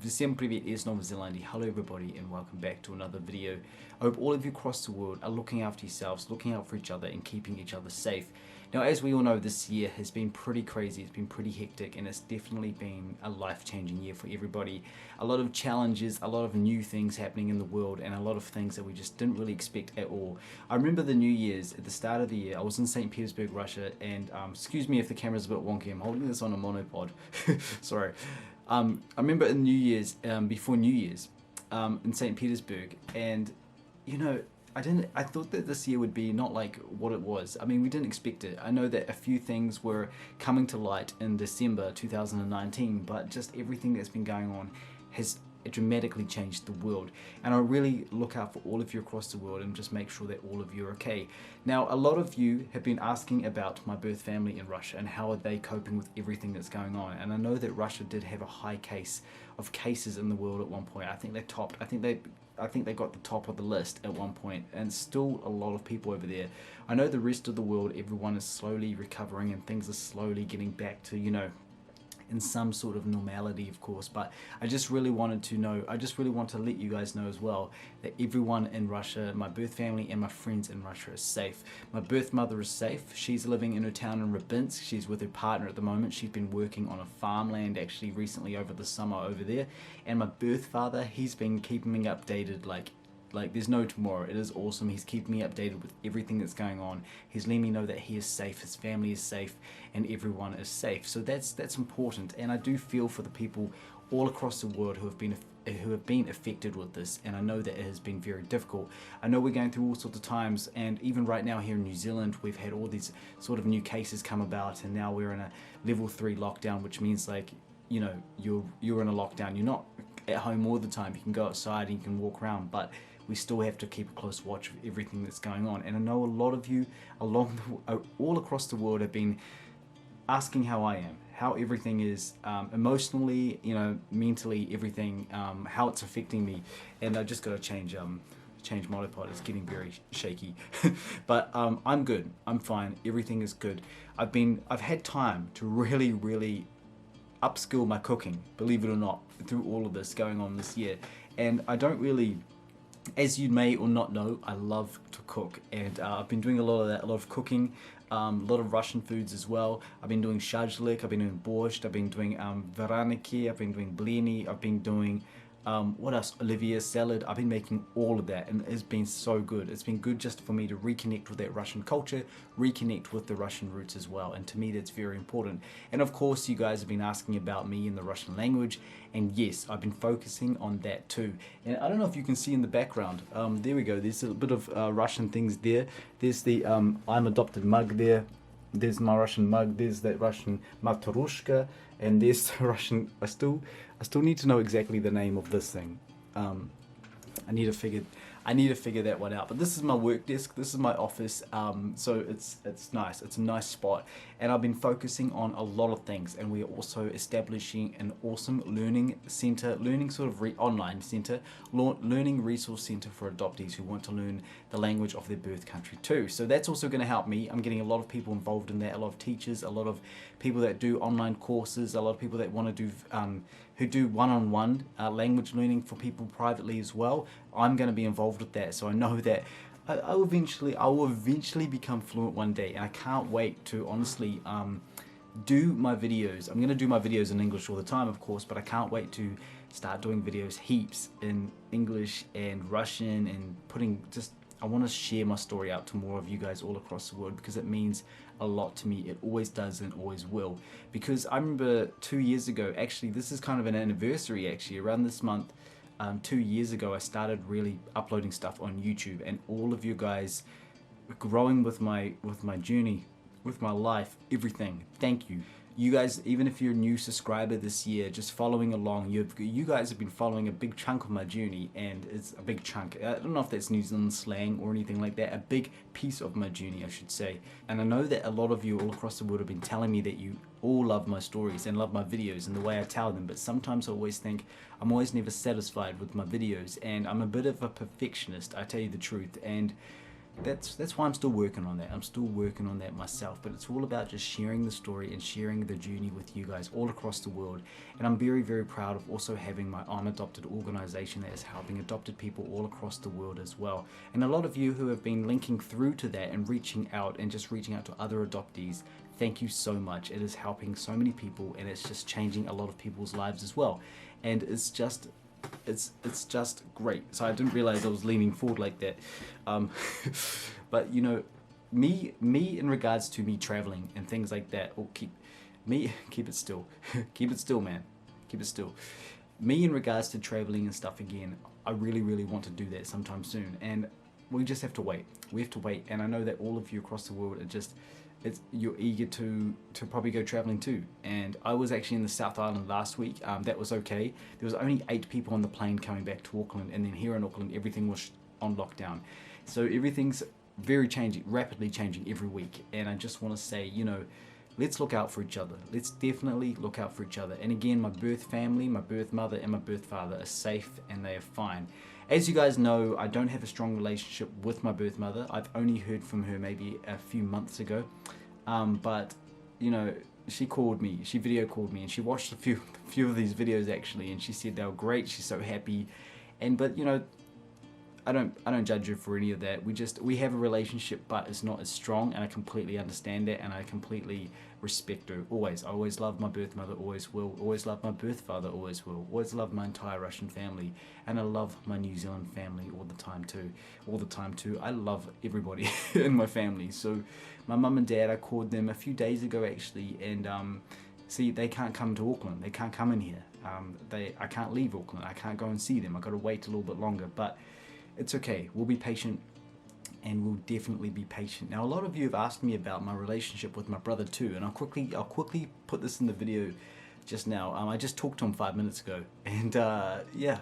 Всем привет, it's Nova Zelandi. Hello everybody and welcome back to another video. I hope all of you across the world are looking after yourselves, looking out for each other and keeping each other safe. Now, as we all know, this year has been pretty crazy, it's been pretty hectic, and it's definitely been a life-changing year for everybody. A lot of challenges, a lot of new things happening in the world, and a lot of things that we just didn't really expect at all. I remember the New Year's, at the start of the year, I was in St. Petersburg, Russia, and excuse me if the camera's a bit wonky, I'm holding this on a monopod, sorry. I remember in New Year's, before New Year's, in St. Petersburg, and you know, I thought that this year would be not like what it was. I mean, we didn't expect it. I know that a few things were coming to light in December 2019, but just everything that's been going on has dramatically changed the world. And I really look out for all of you across the world and just make sure that all of you are okay. Now, a lot of you have been asking about my birth family in Russia and how are they coping with everything that's going on. And I know that Russia did have a high case of cases in the world at one point. I think they topped, I think they got the top of the list at one point, and still a lot of people over there. I know the rest of the world, everyone is slowly recovering and things are slowly getting back to, you know, in some sort of normality, of course, but I just really wanted to know, I just really want to let you guys know as well that everyone in Russia, my birth family and my friends in Russia, is safe. My birth mother is safe. She's living in her town in Rybinsk. She's with her partner at the moment. She's been working on a farmland actually recently over the summer over there. And my birth father, he's been keeping me updated like there's no tomorrow. It is awesome. He's keeping me updated with everything that's going on. He's letting me know that he is safe, his family is safe, and everyone is safe. So that's important. And I do feel for the people all across the world who have been affected with this, and I know that it has been very difficult. I know we're going through all sorts of times, and even right now here in New Zealand, we've had all these sort of new cases come about, and now we're in a level 3 lockdown, which means like, you know, you're in a lockdown. You're not at home all the time. You can go outside and you can walk around, but we still have to keep a close watch of everything that's going on. And I know a lot of you all across the world have been asking how I am, how everything is, emotionally, you know, mentally, everything, how it's affecting me. And I just got to change monopod. It's getting very shaky. But I'm good, I'm fine, everything is good. I've had time to really upskill my cooking, believe it or not, through all of this going on this year. And I don't really, as you may or not know, I love to cook, and I've been doing a lot of that, a lot of cooking, a lot of Russian foods as well. I've been doing shazlik, I've been doing borscht, I've been doing varaniki, I've been doing blini, I've been doing what else? Olivia salad. I've been making all of that, and it's been so good. It's been good just for me to reconnect with that Russian culture, reconnect with the Russian roots as well, and to me that's very important. And of course, you guys have been asking about me in the Russian language, and yes, I've been focusing on that too. And I don't know if you can see in the background, there we go, there's a bit of Russian things there. There's the I'm adopted mug there. There's my Russian mug, there's that Russian Maturushka, and there's the Russian, I still need to know exactly the name of this thing. I need to figure that one out. But this is my work desk, this is my office, so it's nice, it's a nice spot. And I've been focusing on a lot of things, and we are also establishing an awesome learning center, online center, learning resource center for adoptees who want to learn the language of their birth country too. So that's also going to help me. I'm getting a lot of people involved in that, a lot of teachers, a lot of people that do online courses, a lot of people that want to do who do one-on-one language learning for people privately as well. I'm going to be involved with that, so I know that I will eventually become fluent one day, and I can't wait to honestly do my videos. I'm going to do my videos in English all the time, of course, but I can't wait to start doing videos heaps in English and Russian, and I want to share my story out to more of you guys all across the world, because it means a lot to me. It always does and always will. Because I remember 2 years ago, actually, this is kind of an anniversary actually, around this month, 2 years ago, I started really uploading stuff on YouTube, and all of you guys growing with my journey, with my life, everything. Thank you. You guys, even if you're a new subscriber this year, just following along, you guys have been following a big chunk of my journey, and it's a big chunk. I don't know if that's New Zealand slang or anything like that, a big piece of my journey, I should say. And I know that a lot of you all across the world have been telling me that you all love my stories and love my videos and the way I tell them, but sometimes I always think I'm always never satisfied with my videos, and I'm a bit of a perfectionist, I tell you the truth. And that's why I'm still working on that. I'm still working on that myself, but it's all about just sharing the story and sharing the journey with you guys all across the world. And I'm very, very proud of also having my I'm Adopted organization that is helping adopted people all across the world as well. And a lot of you who have been linking through to that and reaching out to other adoptees, thank you so much. It is helping so many people, and it's just changing a lot of people's lives as well. And it's just great. So I didn't realize I was leaning forward like that. But you know, me in regards to me traveling and things like that, or keep it still. Keep it still, man. Keep it still. Me in regards to traveling and stuff, again, I really, really want to do that sometime soon. And we just have to wait. We have to wait. And I know that all of you across the world are just, you're eager to probably go traveling too. And I was actually in the South Island last week. That was okay. There was only 8 people on the plane coming back to Auckland, and then here in Auckland everything was on lockdown. So everything's rapidly changing every week. And I just want to say, you know, let's look out for each other. Let's definitely look out for each other. And again, my birth family, my birth mother and my birth father are safe and they are fine. As you guys know, I don't have a strong relationship with my birth mother. I've only heard from her maybe a few months ago. But, you know, she called me, she video called me, and she watched a few of these videos actually, and she said they were great, she's so happy. But, you know, I don't judge her for any of that. We have a relationship, but it's not as strong, and I completely understand that, and I completely respect her. Always. I always loved my birth mother, always will. Always loved my birth father, always will. Always loved my entire Russian family, and I love my New Zealand family all the time too. I love everybody in my family. So my mum and dad, I called them a few days ago actually, and see, they can't come to Auckland. They can't come in here. I can't leave Auckland. I can't go and see them. I got to wait a little bit longer, but it's okay. We'll be patient, and we'll definitely be patient. Now, a lot of you have asked me about my relationship with my brother too, and I'll quickly put this in the video just now. I just talked to him 5 minutes ago, and yeah,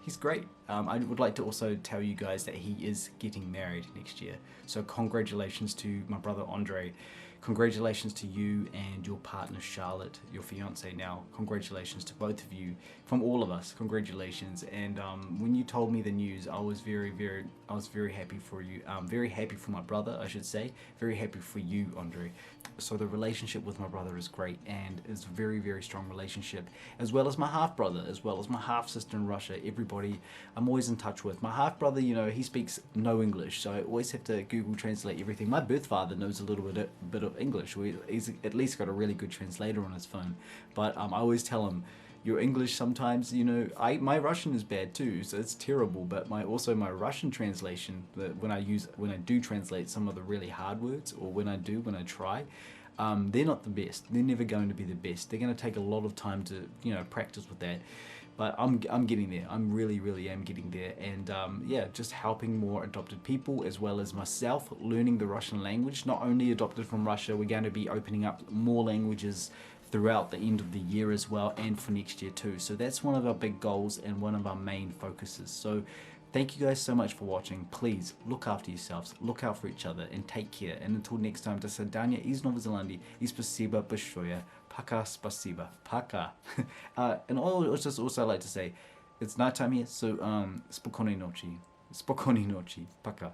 he's great. I would like to also tell you guys that he is getting married next year. So congratulations to my brother Andre. Congratulations to you and your partner Charlotte, your fiance now. Congratulations to both of you, from all of us. Congratulations. And when you told me the news, I was very happy for you. Very happy for my brother, I should say. Very happy for you, Andre. So the relationship with my brother is great, and it's a very strong relationship, as well as my half brother, as well as my half sister in Russia. Everybody I'm always in touch with. My half brother, you know, he speaks no English, so I always have to Google translate everything. My birth father knows a little bit of English. He's at least got a really good translator on his phone, but I always tell him, your English sometimes, you know, my Russian is bad too, so it's terrible, but my Russian translation, when I do translate some of the really hard words, or when I try, they're not the best. They're never going to be the best. They're going to take a lot of time to, you know, practice with that. But I'm getting there. I'm really am getting there. And yeah, just helping more adopted people, as well as myself learning the Russian language. Not only adopted from Russia, we're going to be opening up more languages throughout the end of the year as well, and for next year too. So that's one of our big goals and one of our main focuses. So thank you guys so much for watching. Please look after yourselves, look out for each other, and take care. And until next time, do свидания из Новой Зеландии, и спасибо большое. Пока, спасибо. Пока. And I would just also like to say, it's nighttime here, so spokojnej noci. Spokojnej noci. Пока.